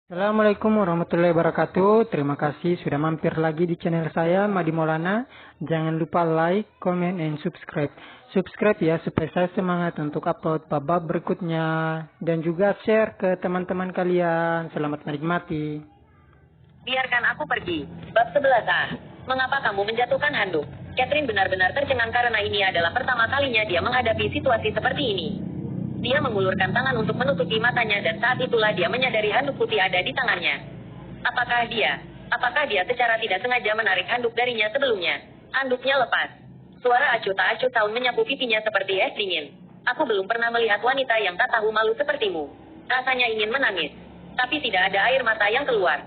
Assalamualaikum warahmatullahi wabarakatuh. Terima kasih sudah mampir lagi di channel saya, Madi Maulana. Jangan lupa like, comment, and subscribe. Subscribe ya, supaya saya semangat untuk upload bab berikutnya. Dan juga share ke teman-teman kalian. Selamat menikmati. Biarkan aku pergi. Bab 11A. Mengapa kamu menjatuhkan handuk? Catherine benar-benar tercengang karena ini adalah pertama kalinya dia menghadapi situasi seperti ini. Dia mengulurkan tangan untuk menutupi matanya dan saat itulah dia menyadari handuk putih ada di tangannya. Apakah dia secara tidak sengaja menarik handuk darinya sebelumnya? Handuknya lepas. Suara acuh tak acuh tahun menyapu pipinya seperti es dingin. Aku belum pernah melihat wanita yang tak tahu malu sepertimu. Rasanya ingin menangis. Tapi tidak ada air mata yang keluar.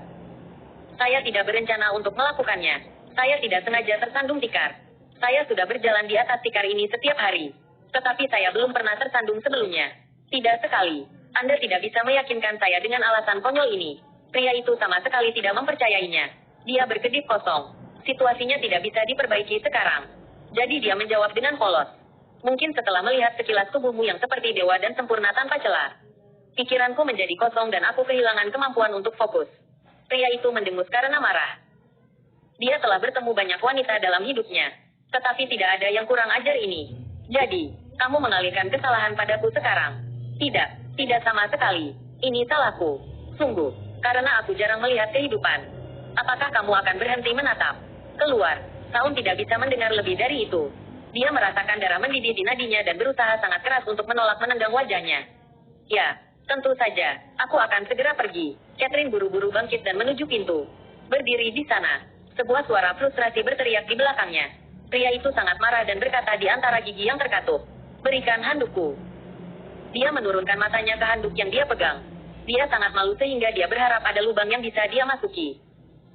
Saya tidak berencana untuk melakukannya. Saya tidak sengaja tersandung tikar. Saya sudah berjalan di atas tikar ini setiap hari. Tetapi saya belum pernah tersandung sebelumnya. Tidak sekali. Anda tidak bisa meyakinkan saya dengan alasan konyol ini. Pria itu sama sekali tidak mempercayainya. Dia berkedip kosong. Situasinya tidak bisa diperbaiki sekarang. Jadi dia menjawab dengan polos. Mungkin setelah melihat sekilas tubuhmu yang seperti dewa dan sempurna tanpa celah. Pikiranku menjadi kosong dan aku kehilangan kemampuan untuk fokus. Pria itu mendengus karena marah. Dia telah bertemu banyak wanita dalam hidupnya. Tetapi tidak ada yang kurang ajar ini. Jadi, kamu mengalihkan kesalahan padaku sekarang. Tidak sama sekali. Ini salahku. Sungguh, karena aku jarang melihat kehidupan. Apakah kamu akan berhenti menatap? Keluar. Saun tidak bisa mendengar lebih dari itu. Dia merasakan darah mendidih di nadinya dan berusaha sangat keras untuk menolak menendang wajahnya. Ya, tentu saja. Aku akan segera pergi. Catherine buru-buru bangkit dan menuju pintu. Berdiri di sana. Sebuah suara frustrasi berteriak di belakangnya. Pria itu sangat marah dan berkata di antara gigi yang terkatup. Berikan handukku. Dia menurunkan matanya ke handuk yang dia pegang. Dia sangat malu sehingga dia berharap ada lubang yang bisa dia masuki.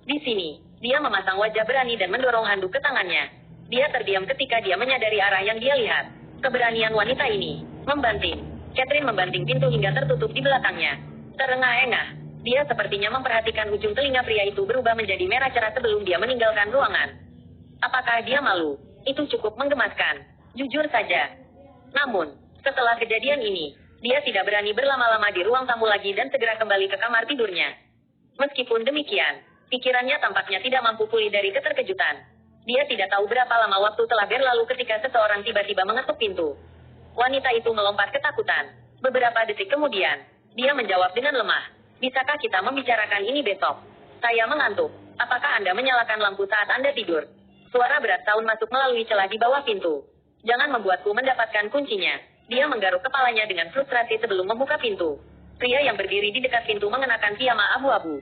Di sini, dia memasang wajah berani dan mendorong handuk ke tangannya. Dia terdiam ketika dia menyadari arah yang dia lihat. Keberanian wanita ini. Membanting. Catherine membanting pintu hingga tertutup di belakangnya. Terengah-engah. Dia sepertinya memperhatikan ujung telinga pria itu berubah menjadi merah cerah sebelum dia meninggalkan ruangan. Apakah dia malu? Itu cukup menggemaskan. Jujur saja. Namun, setelah kejadian ini, dia tidak berani berlama-lama di ruang tamu lagi dan segera kembali ke kamar tidurnya. Meskipun demikian, pikirannya tampaknya tidak mampu pulih dari keterkejutan. Dia tidak tahu berapa lama waktu telah berlalu ketika seseorang tiba-tiba mengetuk pintu. Wanita itu melompat ketakutan. Beberapa detik kemudian, dia menjawab dengan lemah. Bisakah kita membicarakan ini besok? Saya mengantuk. Apakah Anda menyalakan lampu saat Anda tidur? Suara berat Saun masuk melalui celah di bawah pintu. Jangan membuatku mendapatkan kuncinya. Dia menggaruk kepalanya dengan frustrasi sebelum membuka pintu. Pria yang berdiri di dekat pintu mengenakan piyama abu-abu.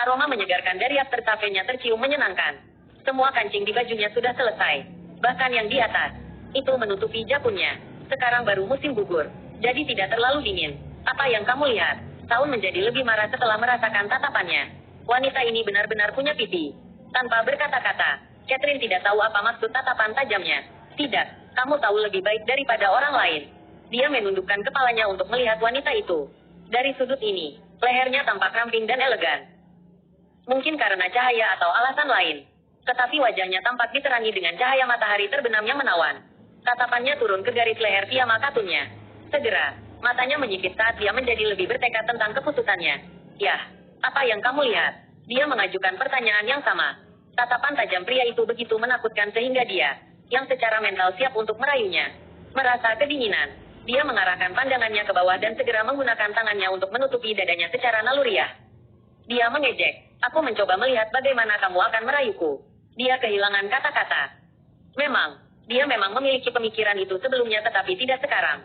Aroma menyegarkan dari aftershave-nya tercium menyenangkan. Semua kancing di bajunya sudah selesai. Bahkan yang di atas. Itu menutupi japunnya. Sekarang baru musim gugur. Jadi tidak terlalu dingin. Apa yang kamu lihat? Saun menjadi lebih marah setelah merasakan tatapannya. Wanita ini benar-benar punya pipi. Tanpa berkata-kata, Catherine tidak tahu apa maksud tatapan tajamnya. Tidak, kamu tahu lebih baik daripada orang lain. Dia menundukkan kepalanya untuk melihat wanita itu. Dari sudut ini, lehernya tampak ramping dan elegan. Mungkin karena cahaya atau alasan lain. Tetapi wajahnya tampak diterangi dengan cahaya matahari terbenam yang menawan. Tatapannya turun ke garis leher piyama katunnya. Segera, matanya menyipit saat dia menjadi lebih bertekad tentang keputusannya. Yah, apa yang kamu lihat? Dia mengajukan pertanyaan yang sama. Tatapan tajam pria itu begitu menakutkan sehingga dia, yang secara mental siap untuk merayunya, merasa kedinginan. Dia mengarahkan pandangannya ke bawah dan segera menggunakan tangannya untuk menutupi dadanya secara naluriah. Dia mengejek. Aku mencoba melihat bagaimana kamu akan merayuku. Dia kehilangan kata-kata. Dia memang memiliki pemikiran itu sebelumnya tetapi tidak sekarang.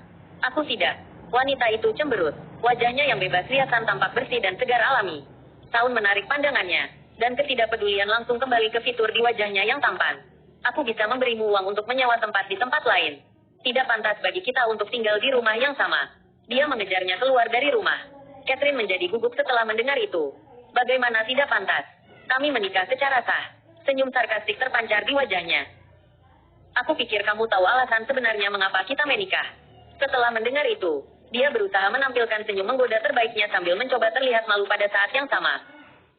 Aku tidak. Wanita itu cemberut. Wajahnya yang bebas riasan tampak bersih dan segar alami. Saun menarik pandangannya, dan ketidakpedulian langsung kembali ke fitur di wajahnya yang tampan. Aku bisa memberimu uang untuk menyewa tempat di tempat lain. Tidak pantas bagi kita untuk tinggal di rumah yang sama. Dia mengejarnya keluar dari rumah. Catherine menjadi gugup setelah mendengar itu. Bagaimana tidak pantas? Kami menikah secara sah. Senyum sarkastik terpancar di wajahnya. Aku pikir kamu tahu alasan sebenarnya mengapa kita menikah. Setelah mendengar itu, dia berusaha menampilkan senyum menggoda terbaiknya sambil mencoba terlihat malu pada saat yang sama.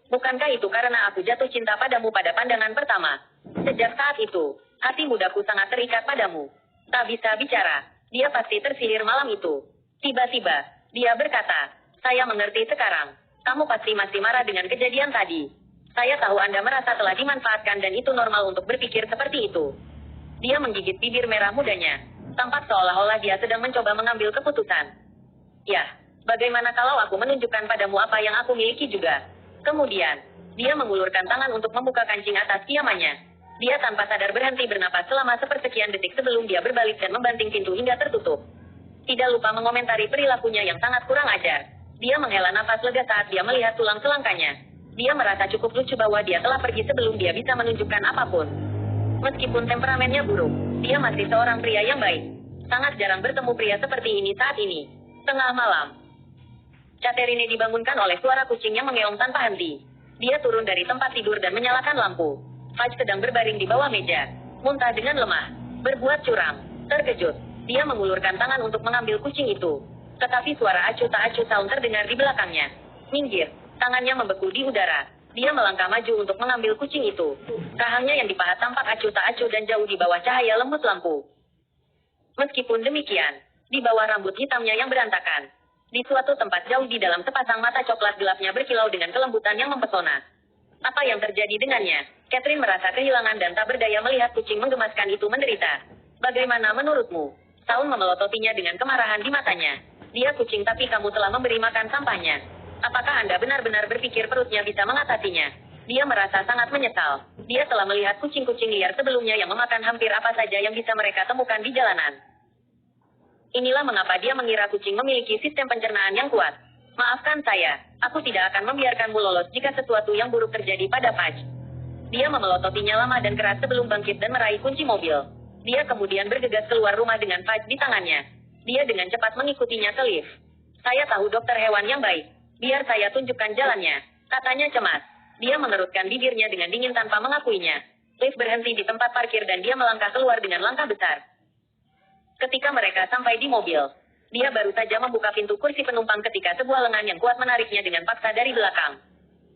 Bukankah itu karena aku jatuh cinta padamu pada pandangan pertama? Sejak saat itu, hati mudaku sangat terikat padamu. Tak bisa bicara, dia pasti tersihir malam itu. Tiba-tiba, dia berkata, saya mengerti sekarang. Kamu pasti masih marah dengan kejadian tadi. Saya tahu Anda merasa telah dimanfaatkan dan itu normal untuk berpikir seperti itu. Dia menggigit bibir merah mudanya. Tampak seolah-olah dia sedang mencoba mengambil keputusan. Ya, bagaimana kalau aku menunjukkan padamu apa yang aku miliki juga? Kemudian, dia mengulurkan tangan untuk membuka kancing atas pijamannya. Dia tanpa sadar berhenti bernapas selama sepersekian detik sebelum dia berbalik dan membanting pintu hingga tertutup. Tidak lupa mengomentari perilakunya yang sangat kurang ajar. Dia menghela napas lega saat dia melihat tulang selangkanya. Dia merasa cukup lucu bahwa dia telah pergi sebelum dia bisa menunjukkan apapun. Meskipun temperamennya buruk, dia masih seorang pria yang baik. Sangat jarang bertemu pria seperti ini saat ini. Tengah malam, Catherine dibangunkan oleh suara kucing yang mengeong tanpa henti. Dia turun dari tempat tidur dan menyalakan lampu. Fudge sedang berbaring di bawah meja, muntah dengan lemah, berbuat curang. Terkejut, dia mengulurkan tangan untuk mengambil kucing itu. Tetapi suara acuh tak acuh sound terdengar di belakangnya. Minggir, tangannya membeku di udara. Dia melangkah maju untuk mengambil kucing itu. Rahangnya yang dipahat tampak acuh tak acuh dan jauh di bawah cahaya lembut lampu. Meskipun demikian, di bawah rambut hitamnya yang berantakan, di suatu tempat jauh di dalam sepasang mata coklat gelapnya berkilau dengan kelembutan yang mempesona. Apa yang terjadi dengannya? Catherine merasa kehilangan dan tak berdaya melihat kucing menggemaskan itu menderita. Bagaimana menurutmu? Saun memelototinya dengan kemarahan di matanya. Dia kucing tapi kamu telah memberi makan sampahnya. Apakah Anda benar-benar berpikir perutnya bisa mengatasinya? Dia merasa sangat menyesal. Dia telah melihat kucing-kucing liar sebelumnya yang memakan hampir apa saja yang bisa mereka temukan di jalanan. Inilah mengapa dia mengira kucing memiliki sistem pencernaan yang kuat. Maafkan saya, aku tidak akan membiarkanmu lolos jika sesuatu yang buruk terjadi pada Fudge. Dia memelototinya lama dan keras sebelum bangkit dan meraih kunci mobil. Dia kemudian bergegas keluar rumah dengan Fudge di tangannya. Dia dengan cepat mengikutinya ke lift. Saya tahu dokter hewan yang baik. Biar saya tunjukkan jalannya, katanya cemas. Dia mengerutkan bibirnya dengan dingin tanpa mengakuinya. Lift berhenti di tempat parkir dan dia melangkah keluar dengan langkah besar. Ketika mereka sampai di mobil, dia baru saja membuka pintu kursi penumpang ketika sebuah lengan yang kuat menariknya dengan paksa dari belakang.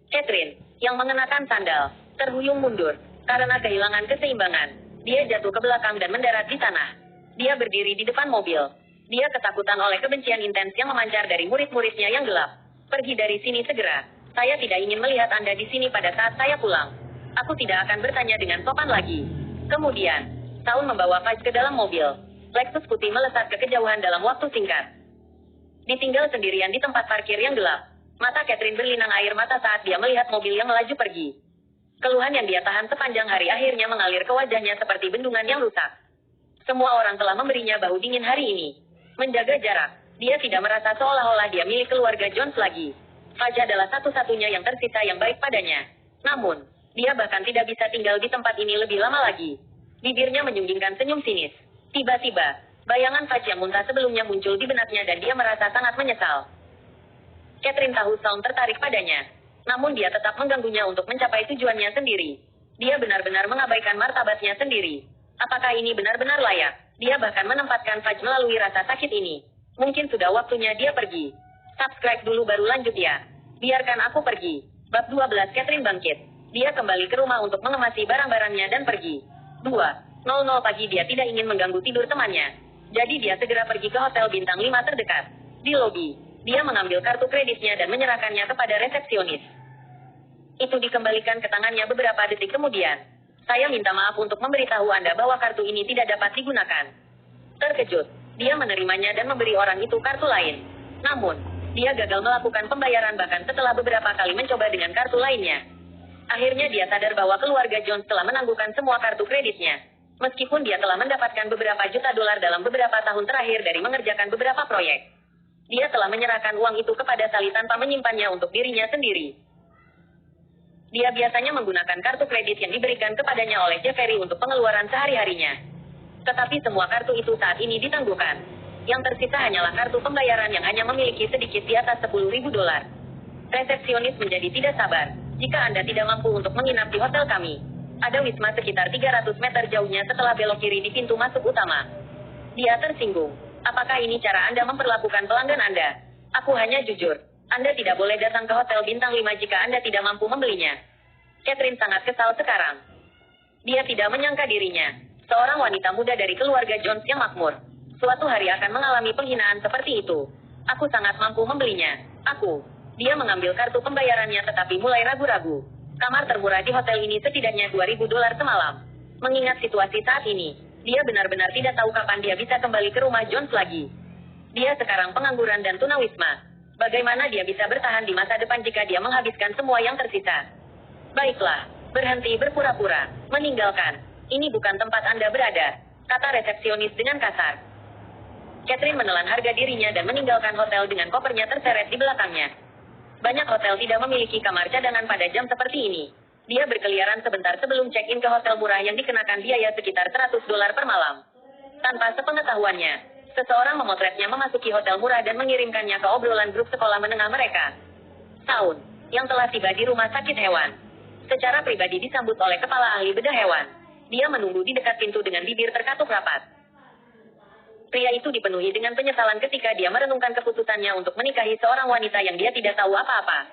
Catherine, yang mengenakan sandal, terhuyung mundur. Karena kehilangan keseimbangan, dia jatuh ke belakang dan mendarat di tanah. Dia berdiri di depan mobil. Dia ketakutan oleh kebencian intens yang memancar dari murid-muridnya yang gelap. Pergi dari sini segera. Saya tidak ingin melihat Anda di sini pada saat saya pulang. Aku tidak akan bertanya dengan sopan lagi. Kemudian, Saun membawa Fudge ke dalam mobil. Lexus putih melesat ke kejauhan dalam waktu singkat. Ditinggal sendirian di tempat parkir yang gelap. Mata Catherine berlinang air mata saat dia melihat mobil yang melaju pergi. Keluhan yang dia tahan sepanjang hari akhirnya mengalir ke wajahnya seperti bendungan yang rusak. Semua orang telah memberinya bahu dingin hari ini. Menjaga jarak, dia tidak merasa seolah-olah dia milik keluarga Jones lagi. Fudge adalah satu-satunya yang tersisa yang baik padanya. Namun, dia bahkan tidak bisa tinggal di tempat ini lebih lama lagi. Bibirnya menyunggingkan senyum sinis. Tiba-tiba, bayangan Fudge yang muntah sebelumnya muncul di benaknya dan dia merasa sangat menyesal. Catherine tahu Saun tertarik padanya. Namun dia tetap mengganggunya untuk mencapai tujuannya sendiri. Dia benar-benar mengabaikan martabatnya sendiri. Apakah ini benar-benar layak? Dia bahkan menempatkan Fudge melalui rasa sakit ini. Mungkin sudah waktunya dia pergi. Subscribe dulu baru lanjut ya. Biarkan aku pergi. Bab 12 Catherine bangkit. Dia kembali ke rumah untuk mengemasi barang-barangnya dan pergi. 2:00 pagi dia tidak ingin mengganggu tidur temannya. Jadi dia segera pergi ke hotel bintang 5 terdekat. Di lobi, dia mengambil kartu kreditnya dan menyerahkannya kepada resepsionis. Itu dikembalikan ke tangannya beberapa detik kemudian. Saya minta maaf untuk memberitahu Anda bahwa kartu ini tidak dapat digunakan. Terkejut, dia menerimanya dan memberi orang itu kartu lain. Namun, dia gagal melakukan pembayaran bahkan setelah beberapa kali mencoba dengan kartu lainnya. Akhirnya dia sadar bahwa keluarga Jones telah menangguhkan semua kartu kreditnya. Meskipun dia telah mendapatkan beberapa juta dolar dalam beberapa tahun terakhir dari mengerjakan beberapa proyek. Dia telah menyerahkan uang itu kepada Sally tanpa menyimpannya untuk dirinya sendiri. Dia biasanya menggunakan kartu kredit yang diberikan kepadanya oleh Jeffrey untuk pengeluaran sehari-harinya. Tetapi semua kartu itu saat ini ditangguhkan. Yang tersisa hanyalah kartu pembayaran yang hanya memiliki sedikit di atas 10.000 dolar. Resepsionis menjadi tidak sabar. Jika Anda tidak mampu untuk menginap di hotel kami, ada wisma sekitar 300 meter jauhnya setelah belok kiri di pintu masuk utama. Dia tersinggung. Apakah ini cara Anda memperlakukan pelanggan Anda? Aku hanya jujur. Anda tidak boleh datang ke hotel bintang 5 jika Anda tidak mampu membelinya. Catherine sangat kesal sekarang. Dia tidak menyangka dirinya, seorang wanita muda dari keluarga Jones yang makmur, suatu hari akan mengalami penghinaan seperti itu. Aku sangat mampu membelinya. Dia mengambil kartu pembayarannya tetapi mulai ragu-ragu. Kamar termurah di hotel ini setidaknya $2.000 semalam. Mengingat situasi saat ini, dia benar-benar tidak tahu kapan dia bisa kembali ke rumah Jones lagi. Dia sekarang pengangguran dan tunawisma. Bagaimana dia bisa bertahan di masa depan jika dia menghabiskan semua yang tersisa? Baiklah, berhenti berpura-pura, meninggalkan. Ini bukan tempat Anda berada, kata resepsionis dengan kasar. Catherine menelan harga dirinya dan meninggalkan hotel dengan kopernya terseret di belakangnya. Banyak hotel tidak memiliki kamar cadangan pada jam seperti ini. Dia berkeliaran sebentar sebelum check-in ke hotel murah yang dikenakan biaya sekitar $100 per malam. Tanpa sepengetahuannya, seseorang memotretnya memasuki hotel murah dan mengirimkannya ke obrolan grup sekolah menengah mereka. Saun, yang telah tiba di rumah sakit hewan, secara pribadi disambut oleh kepala ahli bedah hewan. Dia menunggu di dekat pintu dengan bibir terkatup rapat. Pria itu dipenuhi dengan penyesalan ketika dia merenungkan keputusannya untuk menikahi seorang wanita yang dia tidak tahu apa-apa.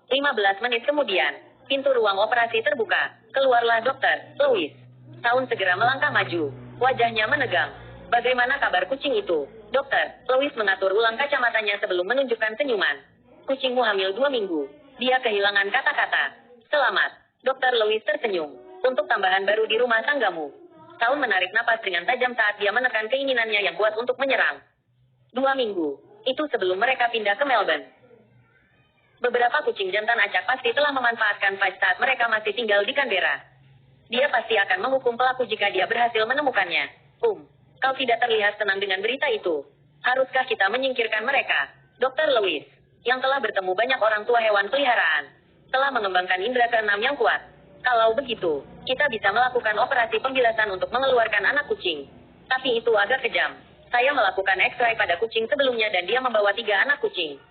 15 menit kemudian, pintu ruang operasi terbuka. Keluarlah Dr. Louis. Saun segera melangkah maju. Wajahnya menegang. Bagaimana kabar kucing itu? Dr. Louis mengatur ulang kacamatanya sebelum menunjukkan senyuman. Kucingmu hamil 2 minggu. Dia kehilangan kata-kata. Selamat. Dr. Louis tersenyum. Untuk tambahan baru di rumah tanggamu. Saun menarik napas dengan tajam saat dia menekan keinginannya yang kuat untuk menyerang. 2 minggu. Itu sebelum mereka pindah ke Melbourne. Beberapa kucing jantan acak pasti telah memanfaatkan Fudge saat mereka masih tinggal di Canberra. Dia pasti akan menghukum pelaku jika dia berhasil menemukannya. Kau tidak terlihat senang dengan berita itu. Haruskah kita menyingkirkan mereka? Dr. Louis, yang telah bertemu banyak orang tua hewan peliharaan, telah mengembangkan indera keenam yang kuat. Kalau begitu, kita bisa melakukan operasi pembilasan untuk mengeluarkan anak kucing. Tapi itu agak kejam. Saya melakukan X-ray pada kucing sebelumnya dan dia membawa 3 anak kucing.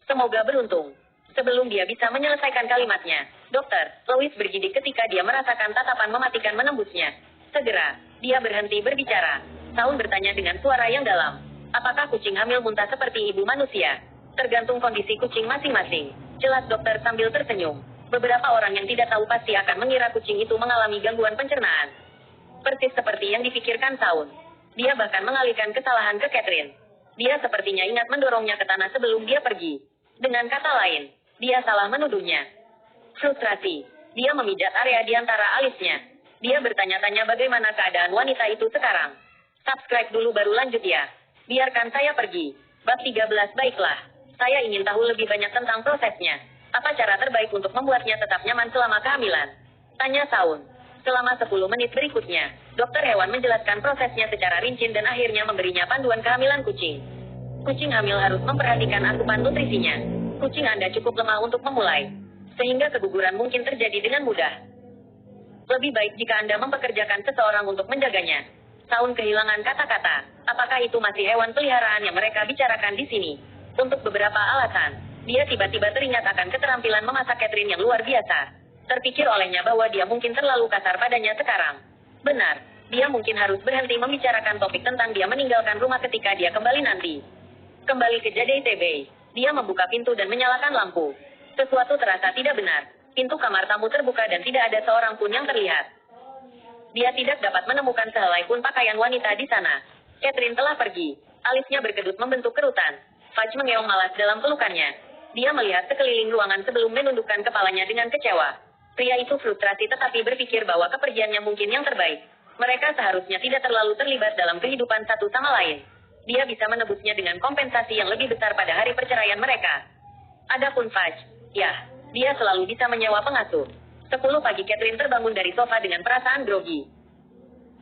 Semoga beruntung. Sebelum dia bisa menyelesaikan kalimatnya, Dr. Louis bergidik ketika dia merasakan tatapan mematikan menembusnya. Segera, dia berhenti berbicara. Saun bertanya dengan suara yang dalam. Apakah kucing hamil muntah seperti ibu manusia? Tergantung kondisi kucing masing-masing. Jelas dokter sambil tersenyum. Beberapa orang yang tidak tahu pasti akan mengira kucing itu mengalami gangguan pencernaan. Persis seperti yang dipikirkan Saun. Dia bahkan mengalihkan kesalahan ke Catherine. Dia sepertinya ingat mendorongnya ke tanah sebelum dia pergi. Dengan kata lain, dia salah menuduhnya. Frustrasi. Dia memijat area di antara alisnya. Dia bertanya-tanya bagaimana keadaan wanita itu sekarang. Subscribe dulu baru lanjut ya. Biarkan saya pergi. Bab 13 baiklah. Saya ingin tahu lebih banyak tentang prosesnya. Apa cara terbaik untuk membuatnya tetap nyaman selama kehamilan? Tanya Saun. Selama 10 menit berikutnya, dokter hewan menjelaskan prosesnya secara rinci dan akhirnya memberinya panduan kehamilan kucing. Kucing hamil harus memperhatikan asupan nutrisinya. Kucing Anda cukup lemah untuk memulai, sehingga keguguran mungkin terjadi dengan mudah. Lebih baik jika Anda mempekerjakan seseorang untuk menjaganya. Saun kehilangan kata-kata. Apakah itu masih hewan peliharaan yang mereka bicarakan di sini? Untuk beberapa alasan. Dia tiba-tiba teringat akan keterampilan memasak Catherine yang luar biasa. Terpikir olehnya bahwa dia mungkin terlalu kasar padanya sekarang. Benar, dia mungkin harus berhenti membicarakan topik tentang dia meninggalkan rumah ketika dia kembali nanti. Kembali ke JDTB, dia membuka pintu dan menyalakan lampu. Sesuatu terasa tidak benar. Pintu kamar tamu terbuka dan tidak ada seorang pun yang terlihat. Dia tidak dapat menemukan sehelai pun pakaian wanita di sana. Catherine telah pergi. Alisnya berkedut membentuk kerutan. Fudge mengeong malas dalam pelukannya. Dia melihat sekeliling ruangan sebelum menundukkan kepalanya dengan kecewa. Pria itu frustrasi tetapi berpikir bahwa kepergiannya mungkin yang terbaik. Mereka seharusnya tidak terlalu terlibat dalam kehidupan satu sama lain. Dia bisa menebusnya dengan kompensasi yang lebih besar pada hari perceraian mereka. Adapun Fudge, ya, dia selalu bisa menyewa pengasuh. 10 pagi Catherine terbangun dari sofa dengan perasaan grogi.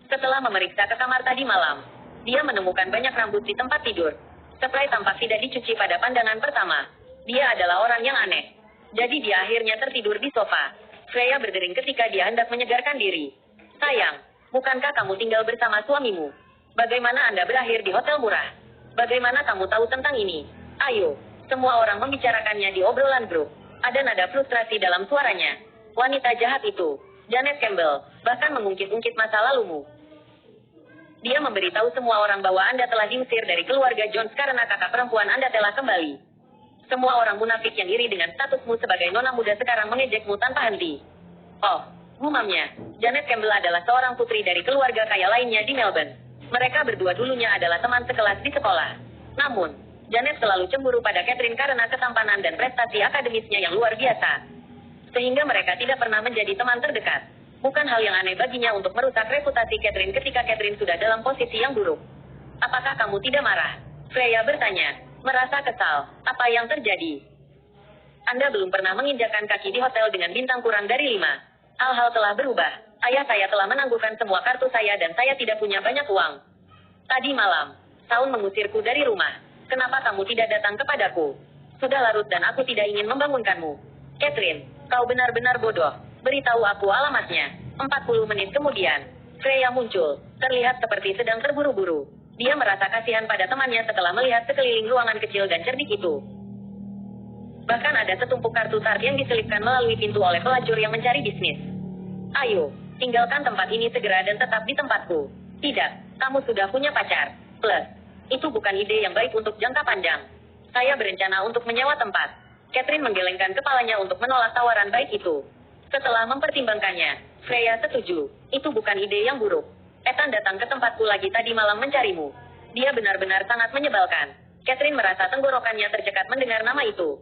Setelah memeriksa ke kamar tadi malam, dia menemukan banyak rambut di tempat tidur. Spray tampak tidak dicuci pada pandangan pertama. Dia adalah orang yang aneh. Jadi dia akhirnya tertidur di sofa. Freya berdering ketika dia hendak menyegarkan diri. Sayang, bukankah kamu tinggal bersama suamimu? Bagaimana Anda berakhir di hotel murah? Bagaimana kamu tahu tentang ini? Ayo, semua orang membicarakannya di obrolan grup. Ada nada frustrasi dalam suaranya. Wanita jahat itu, Janet Campbell, bahkan mengungkit-ungkit masa lalumu. Dia memberitahu semua orang bahwa Anda telah diusir dari keluarga Jones karena kakak perempuan Anda telah kembali. Semua orang munafik yang iri dengan statusmu sebagai nona muda sekarang mengejekmu tanpa henti. Oh, gumamnya, Janet Campbell adalah seorang putri dari keluarga kaya lainnya di Melbourne. Mereka berdua dulunya adalah teman sekelas di sekolah. Namun, Janet selalu cemburu pada Catherine karena ketampanan dan prestasi akademisnya yang luar biasa. Sehingga mereka tidak pernah menjadi teman terdekat. Bukan hal yang aneh baginya untuk merusak reputasi Catherine ketika Catherine sudah dalam posisi yang buruk. Apakah kamu tidak marah? Freya bertanya, merasa kesal. Apa yang terjadi? Anda belum pernah menginjakkan kaki di hotel dengan bintang kurang dari 5. Hal-hal telah berubah. Ayah saya telah menangguhkan semua kartu saya dan saya tidak punya banyak uang. Tadi malam, Saun mengusirku dari rumah. Kenapa kamu tidak datang kepadaku? Sudah larut dan aku tidak ingin membangunkanmu. Catherine, kau benar-benar bodoh. Beritahu aku alamatnya. 40 menit kemudian, Freya muncul. Terlihat seperti sedang terburu-buru. Dia merasa kasihan pada temannya setelah melihat sekeliling ruangan kecil dan cerdik itu. Bahkan ada setumpuk kartu tart yang diselipkan melalui pintu oleh pelacur yang mencari bisnis. Ayo, tinggalkan tempat ini segera dan tetap di tempatku. Tidak, kamu sudah punya pacar. Plus, itu bukan ide yang baik untuk jangka panjang. Saya berencana untuk menyewa tempat. Catherine menggelengkan kepalanya untuk menolak tawaran baik itu. Setelah mempertimbangkannya, Freya setuju. Itu bukan ide yang buruk. Ethan datang ke tempatku lagi tadi malam mencarimu. Dia benar-benar sangat menyebalkan. Catherine merasa tenggorokannya tercekat mendengar nama itu.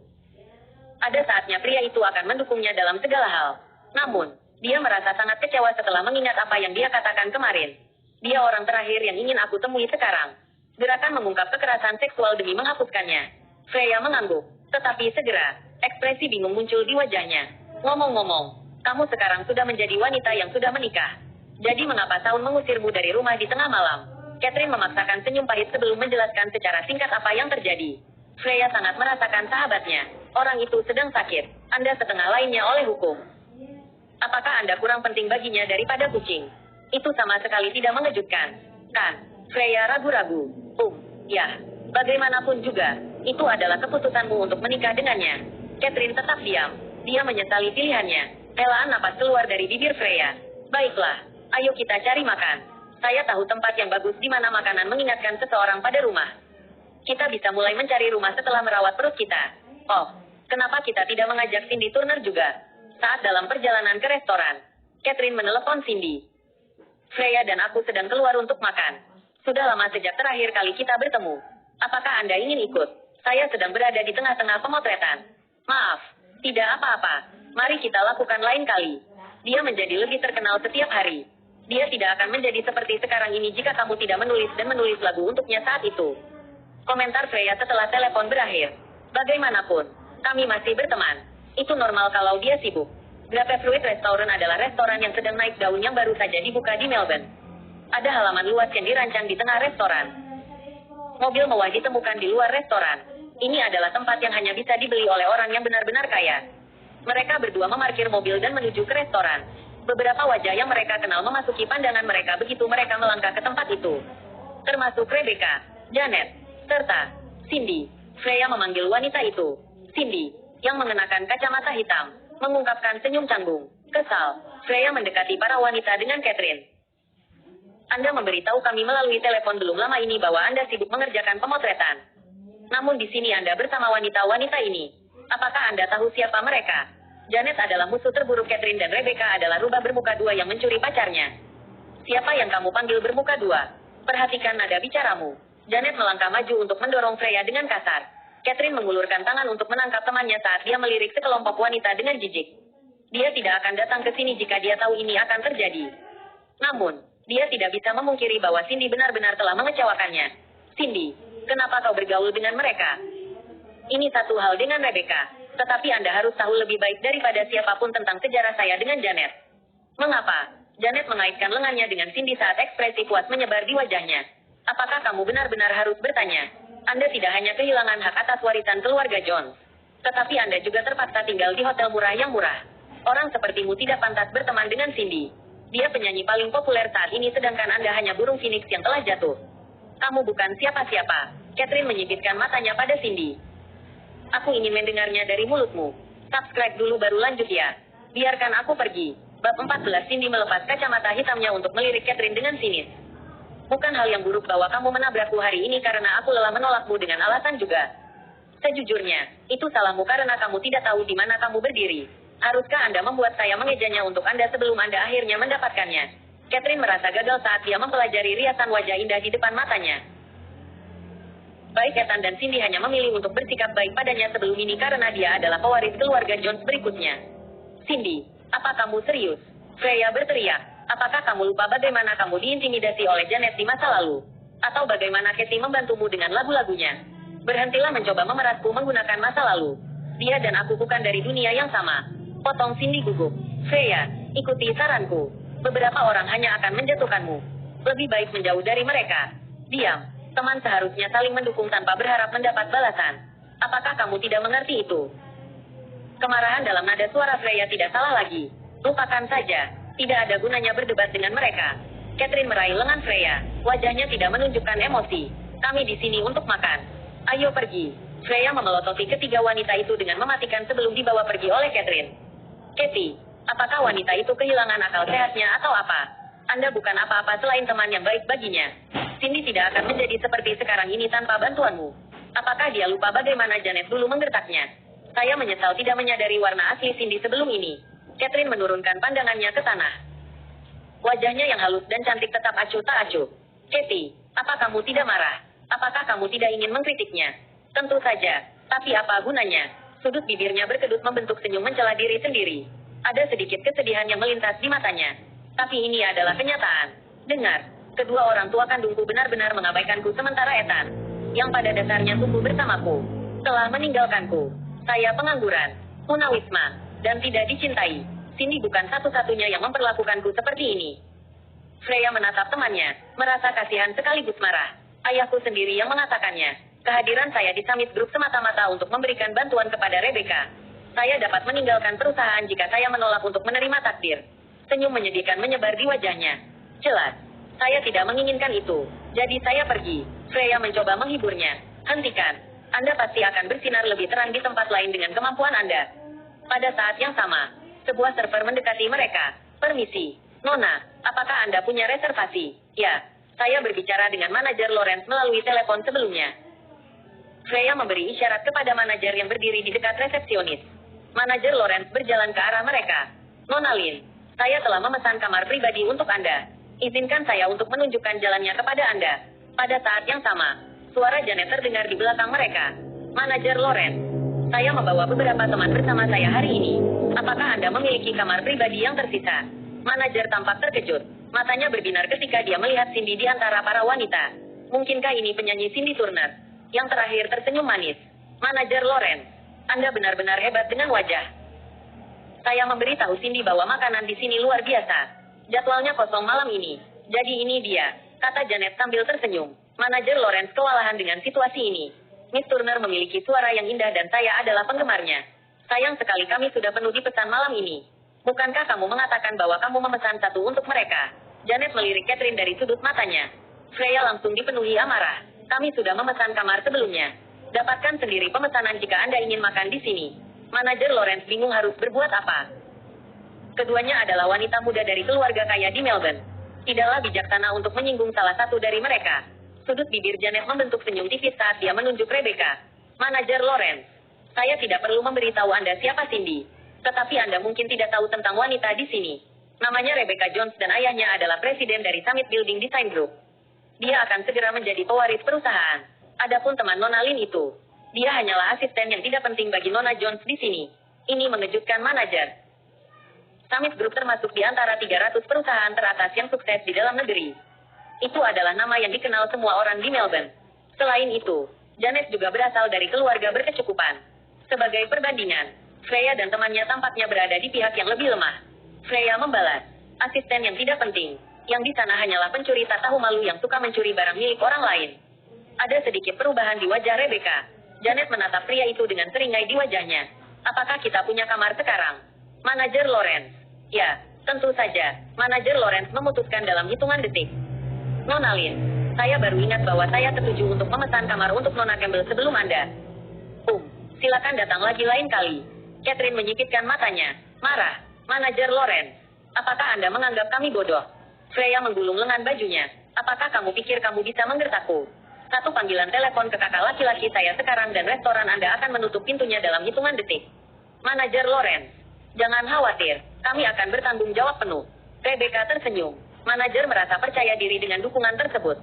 Ada saatnya pria itu akan mendukungnya dalam segala hal. Namun, dia merasa sangat kecewa setelah mengingat apa yang dia katakan kemarin. Dia orang terakhir yang ingin aku temui sekarang. Gerakan mengungkap kekerasan seksual demi menghapuskannya. Freya mengangguk. Tetapi segera, ekspresi bingung muncul di wajahnya. Ngomong-ngomong, kamu sekarang sudah menjadi wanita yang sudah menikah. Jadi mengapa Saun mengusirmu dari rumah di tengah malam? Catherine memaksakan senyum pahit sebelum menjelaskan secara singkat apa yang terjadi. Freya sangat merasakan sahabatnya. Orang itu sedang sakit. Anda setengah lainnya oleh hukum. Apakah Anda kurang penting baginya daripada kucing? Itu sama sekali tidak mengejutkan. Kan? Freya ragu-ragu. Ya. Bagaimanapun juga, itu adalah keputusanmu untuk menikah dengannya. Catherine tetap diam. Dia menyesali pilihannya. Helaan napas keluar dari bibir Freya. Baiklah, ayo kita cari makan. Saya tahu tempat yang bagus di mana makanan mengingatkan seseorang pada rumah. Kita bisa mulai mencari rumah setelah merawat perut kita. Oh, kenapa kita tidak mengajak Cindy Turner juga? Saat dalam perjalanan ke restoran, Catherine menelepon Cindy. Freya dan aku sedang keluar untuk makan. Sudah lama sejak terakhir kali kita bertemu. Apakah Anda ingin ikut? Saya sedang berada di tengah-tengah pemotretan. Maaf, tidak apa-apa. Mari kita lakukan lain kali. Dia menjadi lebih terkenal setiap hari. Dia tidak akan menjadi seperti sekarang ini jika kamu tidak menulis dan menulis lagu untuknya saat itu. Komentar Freya setelah telepon berakhir. Bagaimanapun, kami masih berteman. Itu normal kalau dia sibuk. Grapefruit Restaurant adalah restoran yang sedang naik daun yang baru saja dibuka di Melbourne. Ada halaman luas yang dirancang di tengah restoran. Mobil mewah ditemukan di luar restoran. Ini adalah tempat yang hanya bisa dibeli oleh orang yang benar-benar kaya. Mereka berdua memarkir mobil dan menuju ke restoran. Beberapa wajah yang mereka kenal memasuki pandangan mereka begitu mereka melangkah ke tempat itu. Termasuk Rebecca, Janet, serta Cindy. Freya memanggil wanita itu. Cindy, yang mengenakan kacamata hitam, mengungkapkan senyum canggung. Kesal, Freya mendekati para wanita dengan Catherine. Anda memberitahu kami melalui telepon belum lama ini bahwa Anda sibuk mengerjakan pemotretan. Namun di sini Anda bersama wanita-wanita ini. Apakah Anda tahu siapa mereka? Janet adalah musuh terburuk Catherine dan Rebecca adalah rubah bermuka dua yang mencuri pacarnya. Siapa yang kamu panggil bermuka dua? Perhatikan nada bicaramu. Janet melangkah maju untuk mendorong Freya dengan kasar. Catherine mengulurkan tangan untuk menangkap temannya saat dia melirik sekelompok wanita dengan jijik. Dia tidak akan datang ke sini jika dia tahu ini akan terjadi. Namun, dia tidak bisa memungkiri bahwa Cindy benar-benar telah mengecewakannya. Cindy, kenapa kau bergaul dengan mereka? Ini satu hal dengan Rebecca, tetapi Anda harus tahu lebih baik daripada siapapun tentang sejarah saya dengan Janet. Mengapa? Janet mengaitkan lengannya dengan Cindy saat ekspresi puas menyebar di wajahnya. Apakah kamu benar-benar harus bertanya? Anda tidak hanya kehilangan hak atas warisan keluarga Jones, tetapi Anda juga terpaksa tinggal di hotel murah yang murah. Orang sepertimu tidak pantas berteman dengan Cindy. Dia penyanyi paling populer saat ini sedangkan Anda hanya burung phoenix yang telah jatuh. Kamu bukan siapa-siapa. Catherine menyipitkan matanya pada Cindy. Aku ingin mendengarnya dari mulutmu. Subscribe dulu baru lanjut ya. Biarkan aku pergi. Bab 14. Cindy melepas kacamata hitamnya untuk melirik Catherine dengan sinis. Bukan hal yang buruk bahwa kamu menabrakku hari ini karena aku lelah menolakmu dengan alasan juga. Sejujurnya, itu salahmu karena kamu tidak tahu di mana kamu berdiri. Haruskah Anda membuat saya mengejanya untuk Anda sebelum Anda akhirnya mendapatkannya? Catherine merasa gagal saat dia mempelajari riasan wajah indah di depan matanya. Baik Ethan dan Cindy hanya memilih untuk bersikap baik padanya sebelum ini karena dia adalah pewaris keluarga Jones berikutnya. Cindy, apa kamu serius? Freya berteriak. Apakah kamu lupa bagaimana kamu diintimidasi oleh Janet di masa lalu? Atau bagaimana Kathy membantumu dengan lagu-lagunya? Berhentilah mencoba memerasku menggunakan masa lalu. Dia dan aku bukan dari dunia yang sama. Potong Cindy gugup. Freya, ikuti saranku. Beberapa orang hanya akan menjatuhkanmu. Lebih baik menjauh dari mereka. Diam. Teman seharusnya saling mendukung tanpa berharap mendapat balasan. Apakah kamu tidak mengerti itu? Kemarahan dalam nada suara Freya tidak salah lagi. Lupakan saja. Tidak ada gunanya berdebat dengan mereka. Catherine meraih lengan Freya. Wajahnya tidak menunjukkan emosi. Kami di sini untuk makan. Ayo pergi. Freya memelototi ketiga wanita itu dengan mematikan sebelum dibawa pergi oleh Catherine. Kathy, apakah wanita itu kehilangan akal sehatnya atau apa? Anda bukan apa-apa selain teman yang baik baginya. Cindy tidak akan menjadi seperti sekarang ini tanpa bantuanmu. Apakah dia lupa bagaimana Janet dulu menggertaknya? Saya menyesal tidak menyadari warna asli Cindy sebelum ini. Catherine menurunkan pandangannya ke tanah. Wajahnya yang halus dan cantik tetap acuh tak acuh. Kathy, apa kamu tidak marah? Apakah kamu tidak ingin mengkritiknya? Tentu saja. Tapi apa gunanya? Sudut bibirnya berkedut membentuk senyum mencela diri sendiri. Ada sedikit kesedihan yang melintas di matanya. Tapi ini adalah kenyataan. Dengar, kedua orang tua kandungku benar-benar mengabaikanku sementara Ethan, yang pada dasarnya tumbuh bersamaku, telah meninggalkanku. Saya pengangguran, tunawisma, dan tidak dicintai. Cindy bukan satu-satunya yang memperlakukanku seperti ini. Freya menatap temannya, merasa kasihan sekaligus marah. Ayahku sendiri yang mengatakannya. Kehadiran saya di Summit Group semata-mata untuk memberikan bantuan kepada Rebecca. Saya dapat meninggalkan perusahaan jika saya menolak untuk menerima takdir. Senyum menyedihkan menyebar di wajahnya. Jelas, saya tidak menginginkan itu. Jadi saya pergi. Freya mencoba menghiburnya. Hentikan. Anda pasti akan bersinar lebih terang di tempat lain dengan kemampuan Anda. Pada saat yang sama, sebuah server mendekati mereka. Permisi, Nona, apakah Anda punya reservasi? Ya. Saya berbicara dengan manajer Lawrence melalui telepon sebelumnya. Freya memberi isyarat kepada manajer yang berdiri di dekat resepsionis. Manajer Lawrence berjalan ke arah mereka. Nona Lynn, saya telah memesan kamar pribadi untuk Anda. Izinkan saya untuk menunjukkan jalannya kepada Anda. Pada saat yang sama, suara Janet terdengar di belakang mereka. Manajer Lawrence, saya membawa beberapa teman bersama saya hari ini. Apakah Anda memiliki kamar pribadi yang tersisa? Manajer tampak terkejut. Matanya berbinar ketika dia melihat Cindy di antara para wanita. Mungkinkah ini penyanyi Cindy Turner? Yang terakhir tersenyum manis. Manajer Lawrence, Anda benar-benar hebat dengan wajah. Saya memberitahu Cindy bahwa makanan di sini luar biasa. Jadwalnya kosong malam ini. Jadi ini dia, kata Janet sambil tersenyum. Manajer Lawrence kewalahan dengan situasi ini. Miss Turner memiliki suara yang indah dan saya adalah penggemarnya. Sayang sekali kami sudah penuh di pesan malam ini. Bukankah kamu mengatakan bahwa kamu memesan satu untuk mereka? Janet melirik Catherine dari sudut matanya. Freya langsung dipenuhi amarah. Kami sudah memesan kamar sebelumnya. Dapatkan sendiri pemesanan jika Anda ingin makan di sini. Manajer Lawrence bingung harus berbuat apa. Keduanya adalah wanita muda dari keluarga kaya di Melbourne. Tidaklah bijaksana untuk menyinggung salah satu dari mereka. Sudut bibir Janet membentuk senyum tipis saat dia menunjuk Rebecca. Manajer Lawrence, saya tidak perlu memberitahu Anda siapa Cindy. Tetapi Anda mungkin tidak tahu tentang wanita di sini. Namanya Rebecca Jones dan ayahnya adalah presiden dari Summit Building Design Group. Dia akan segera menjadi pewaris perusahaan. Adapun teman Nona Lynn itu, dia hanyalah asisten yang tidak penting bagi Nona Jones di sini. Ini mengejutkan manajer. Summit Group termasuk di antara 300 perusahaan teratas yang sukses di dalam negeri. Itu adalah nama yang dikenal semua orang di Melbourne. Selain itu, Janet juga berasal dari keluarga berkecukupan. Sebagai perbandingan, Freya dan temannya tampaknya berada di pihak yang lebih lemah. Freya membalas, asisten yang tidak penting, yang di sana hanyalah pencuri tak tahu malu yang suka mencuri barang milik orang lain. Ada sedikit perubahan di wajah Rebecca. Janet menatap pria itu dengan seringai di wajahnya. Apakah kita punya kamar sekarang? Manajer Lawrence. Ya, tentu saja. Manajer Lawrence memutuskan dalam hitungan detik. Nona Lynn, saya baru ingat bahwa saya setuju untuk memesan kamar untuk Nona Campbell sebelum Anda. Silakan datang lagi lain kali. Catherine menyipitkan matanya. Marah. Manajer Lawrence, apakah Anda menganggap kami bodoh? Freya menggulung lengan bajunya. Apakah kamu pikir kamu bisa menggertakku? Satu panggilan telepon ke kakak laki-laki saya sekarang dan restoran Anda akan menutup pintunya dalam hitungan detik. Manajer Lawrence, jangan khawatir, kami akan bertanggung jawab penuh. Rebecca tersenyum. Manajer merasa percaya diri dengan dukungan tersebut.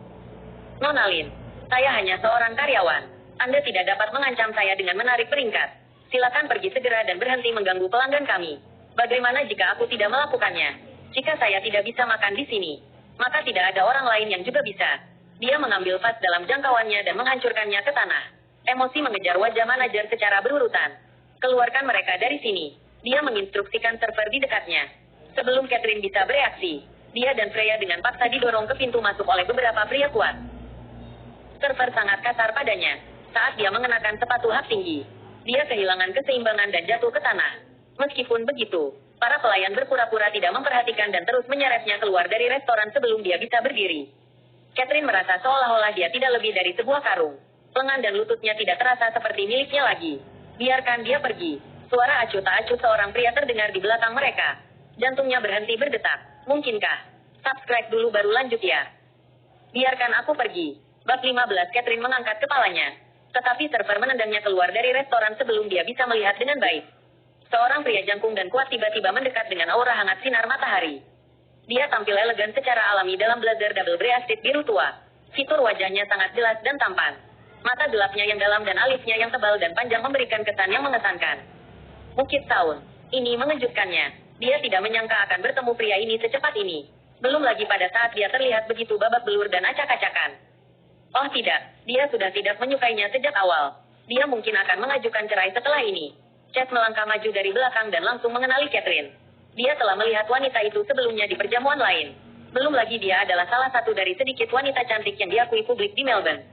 Nona Lynn, Saya hanya seorang karyawan. Anda tidak dapat mengancam saya dengan menarik peringkat. Silakan pergi segera dan berhenti mengganggu pelanggan kami. Bagaimana jika aku tidak melakukannya? Jika saya tidak bisa makan di sini, maka tidak ada orang lain yang juga bisa. Dia mengambil vas dalam jangkauannya dan menghancurkannya ke tanah. Emosi mengejar wajah manajer secara berurutan. Keluarkan mereka dari sini. Dia menginstruksikan server di dekatnya. Sebelum Catherine bisa bereaksi, dia dan Freya dengan paksa didorong ke pintu masuk oleh beberapa pria kuat. Server sangat kasar padanya. Saat dia mengenakan sepatu hak tinggi, dia kehilangan keseimbangan dan jatuh ke tanah. Meskipun begitu, para pelayan berpura-pura tidak memperhatikan dan terus menyeretnya keluar dari restoran sebelum dia bisa berdiri. Catherine merasa seolah-olah dia tidak lebih dari sebuah karung. Lengan dan lututnya tidak terasa seperti miliknya lagi. Biarkan dia pergi. Suara acuh tak acuh seorang pria terdengar di belakang mereka. Jantungnya berhenti berdetak. Mungkinkah? Subscribe dulu baru lanjut ya. Biarkan aku pergi. Bab 15. Catherine mengangkat kepalanya. Tetapi server menendangnya keluar dari restoran sebelum dia bisa melihat dengan baik. Seorang pria jangkung dan kuat tiba-tiba mendekat dengan aura hangat sinar matahari. Dia tampil elegan secara alami dalam blazer double breasted biru tua. Fitur wajahnya sangat jelas dan tampan. Mata gelapnya yang dalam dan alisnya yang tebal dan panjang memberikan kesan yang mengesankan. Bukit Tahun. Ini mengejutkannya. Dia tidak menyangka akan bertemu pria ini secepat ini. Belum lagi pada saat dia terlihat begitu babak belur dan acak-acakan. Oh tidak, dia sudah tidak menyukainya sejak awal. Dia mungkin akan mengajukan cerai setelah ini. Chad melangkah maju dari belakang dan langsung mengenali Catherine. Dia telah melihat wanita itu sebelumnya di perjamuan lain. Belum lagi dia adalah salah satu dari sedikit wanita cantik yang diakui publik di Melbourne.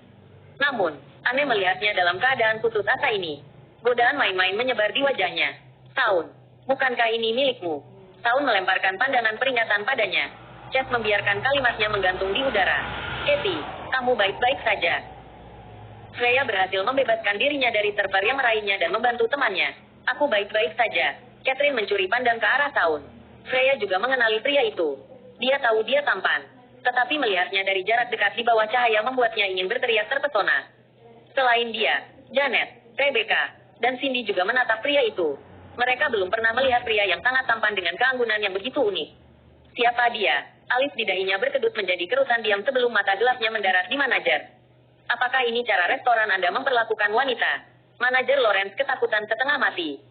Namun, aneh melihatnya dalam keadaan putus asa ini. Godaan main-main menyebar di wajahnya. Saun, bukankah ini milikmu? Saun melemparkan pandangan peringatan padanya. Chad membiarkan kalimatnya menggantung di udara. Kathy, kamu baik-baik saja. Freya berhasil membebaskan dirinya dari server yang meraihnya dan membantu temannya. Aku baik-baik saja. Catherine mencuri pandang ke arah Saun. Freya juga mengenali pria itu. Dia tahu dia tampan. Tetapi melihatnya dari jarak dekat di bawah cahaya membuatnya ingin berteriak terpesona. Selain dia, Janet, Rebecca, dan Cindy juga menatap pria itu. Mereka belum pernah melihat pria yang sangat tampan dengan keanggunan yang begitu unik. Siapa dia? Alis di dahinya berkedut menjadi kerutan diam sebelum mata gelapnya mendarat di manajer. Apakah ini cara restoran Anda memperlakukan wanita? Manajer Lawrence ketakutan setengah mati.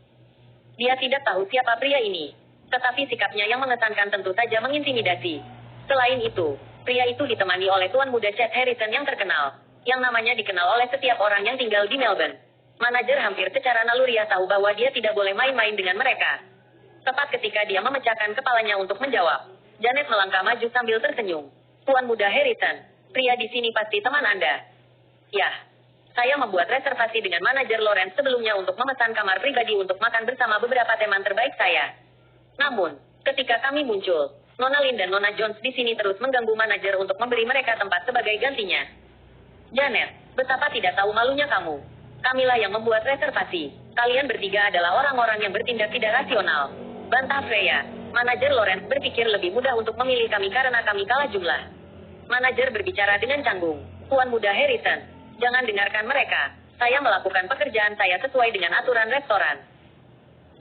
Dia tidak tahu siapa pria ini. Tetapi sikapnya yang mengesankan tentu saja mengintimidasi. Selain itu, pria itu ditemani oleh tuan muda Chad Harrison yang terkenal. Yang namanya dikenal oleh setiap orang yang tinggal di Melbourne. Manajer hampir secara naluriah tahu bahwa dia tidak boleh main-main dengan mereka. Tepat ketika dia memecahkan kepalanya untuk menjawab, Janet melangkah maju sambil tersenyum. Tuan muda Harrison, pria di sini pasti teman Anda. Yah. Saya membuat reservasi dengan manajer Lawrence sebelumnya untuk memesan kamar pribadi untuk makan bersama beberapa teman terbaik saya. Namun, ketika kami muncul, Nona Lin dan Nona Jones di sini terus mengganggu manajer untuk memberi mereka tempat sebagai gantinya. Janet, betapa tidak tahu malunya kamu. Kamilah yang membuat reservasi. Kalian bertiga adalah orang-orang yang bertindak tidak rasional. Bantah Freya. Manajer Lawrence berpikir lebih mudah untuk memilih kami karena kami kalah jumlah. Manajer berbicara dengan canggung. Tuan muda Harrison. Jangan dengarkan mereka. Saya melakukan pekerjaan saya sesuai dengan aturan restoran.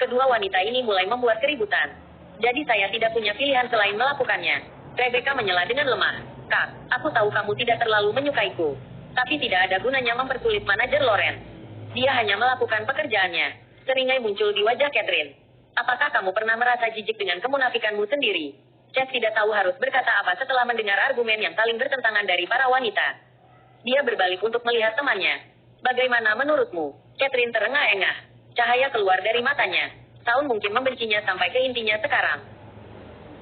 Kedua wanita ini mulai membuat keributan. Jadi saya tidak punya pilihan selain melakukannya. Rebecca menyela dengan lemah. Kak, aku tahu kamu tidak terlalu menyukaiku. Tapi tidak ada gunanya mempersulit manajer Lawrence. Dia hanya melakukan pekerjaannya. Seringai muncul di wajah Catherine. Apakah kamu pernah merasa jijik dengan kemunafikanmu sendiri? Chad tidak tahu harus berkata apa setelah mendengar argumen yang saling bertentangan dari para wanita. Dia berbalik untuk melihat temannya. Bagaimana menurutmu? Catherine terengah-engah. Cahaya keluar dari matanya. Saun mungkin membencinya sampai ke intinya sekarang.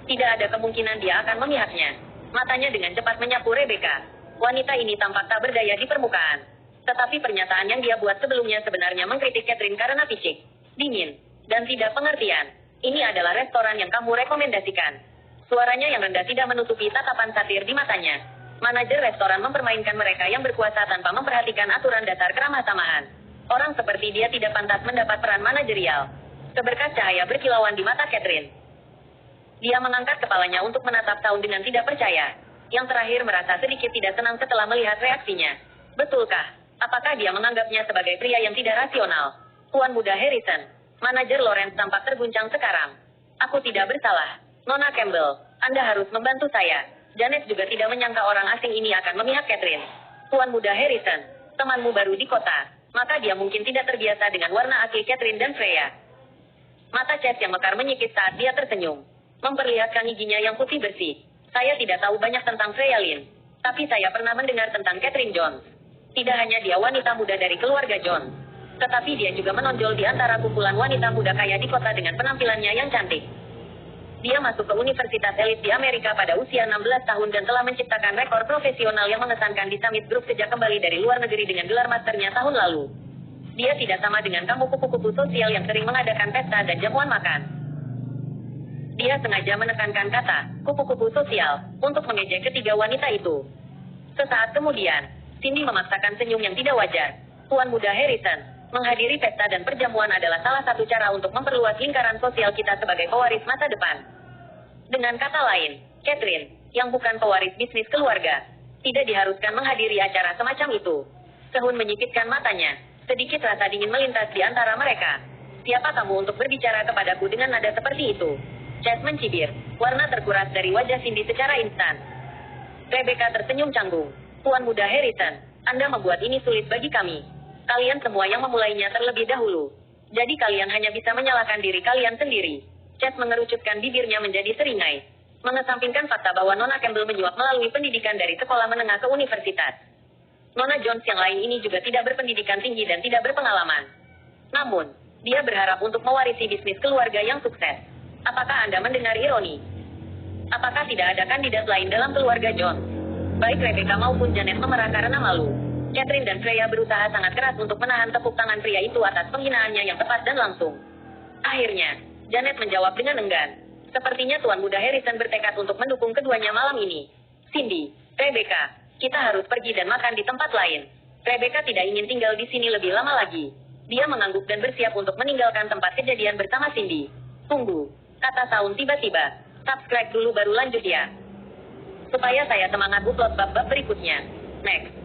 Tidak ada kemungkinan dia akan memihaknya. Matanya dengan cepat menyapu Rebecca. Wanita ini tampak tak berdaya di permukaan. Tetapi pernyataan yang dia buat sebelumnya sebenarnya mengkritik Catherine karena fisik, dingin, dan tidak pengertian. Ini adalah restoran yang kamu rekomendasikan. Suaranya yang rendah tidak menutupi tatapan satir di matanya. Manajer restoran mempermainkan mereka yang berkuasa tanpa memperhatikan aturan dasar keramasamaan. Orang seperti dia tidak pantas mendapat peran manajerial. Seberkas cahaya berkilauan di mata Catherine. Dia mengangkat kepalanya untuk menatap Saun dengan tidak percaya. Yang terakhir merasa sedikit tidak senang setelah melihat reaksinya. Betulkah? Apakah dia menganggapnya sebagai pria yang tidak rasional? Tuan muda Harrison. Manajer Lawrence tampak terguncang sekarang. Aku tidak bersalah. Nona Campbell, Anda harus membantu saya. Janet juga tidak menyangka orang asing ini akan memihak Catherine. Tuan Muda Harrison, temanmu baru di kota, maka dia mungkin tidak terbiasa dengan warna asli Catherine dan Freya. Mata Chase yang mekar menyipit saat dia tersenyum, memperlihatkan giginya yang putih bersih. Saya tidak tahu banyak tentang Freya Lynn, tapi saya pernah mendengar tentang Catherine Jones. Tidak hanya dia wanita muda dari keluarga Jones, tetapi dia juga menonjol di antara kumpulan wanita muda kaya di kota dengan penampilannya yang cantik. Dia masuk ke universitas elit di Amerika pada usia 16 tahun dan telah menciptakan rekor profesional yang mengesankan di Summit Group sejak kembali dari luar negeri dengan gelar masternya tahun lalu. Dia tidak sama dengan kamu kupu-kupu sosial yang sering mengadakan pesta dan jamuan makan. Dia sengaja menekankan kata, kupu-kupu sosial, untuk mengejek ketiga wanita itu. Sesaat kemudian, Cindy memaksakan senyum yang tidak wajar. Tuan Muda Harrison, menghadiri pesta dan perjamuan adalah salah satu cara untuk memperluas lingkaran sosial kita sebagai pewaris masa depan. Dengan kata lain, Catherine, yang bukan pewaris bisnis keluarga, tidak diharuskan menghadiri acara semacam itu. Sehun menyipitkan matanya, sedikit rasa dingin melintas di antara mereka. Siapa kamu untuk berbicara kepadaku dengan nada seperti itu? Chase mencibir, warna terkuras dari wajah Cindy secara instan. Rebecca tersenyum canggung. Tuan Muda Harrison, Anda membuat ini sulit bagi kami. Kalian semua yang memulainya terlebih dahulu. Jadi kalian hanya bisa menyalahkan diri kalian sendiri. Chase mengerucutkan bibirnya menjadi seringai, mengesampingkan fakta bahwa Nona Campbell menyuap melalui pendidikan dari sekolah menengah ke universitas. Nona Jones yang lain ini juga tidak berpendidikan tinggi dan tidak berpengalaman. Namun, dia berharap untuk mewarisi bisnis keluarga yang sukses. Apakah Anda mendengar ironi? Apakah tidak ada kandidat lain dalam keluarga Jones? Baik Rebecca maupun Janet memerah karena malu. Catherine dan Freya berusaha sangat keras untuk menahan tepuk tangan pria itu atas penghinaannya yang tepat dan langsung. Akhirnya, Janet menjawab dengan enggan. Sepertinya Tuan Muda Harrison bertekad untuk mendukung keduanya malam ini. Cindy, Rebecca, kita harus pergi dan makan di tempat lain. Rebecca tidak ingin tinggal di sini lebih lama lagi. Dia mengangguk dan bersiap untuk meninggalkan tempat kejadian bersama Cindy. Tunggu, kata Saun tiba-tiba. Subscribe dulu baru lanjut ya. Supaya saya semangat upload bab-bab berikutnya. Next.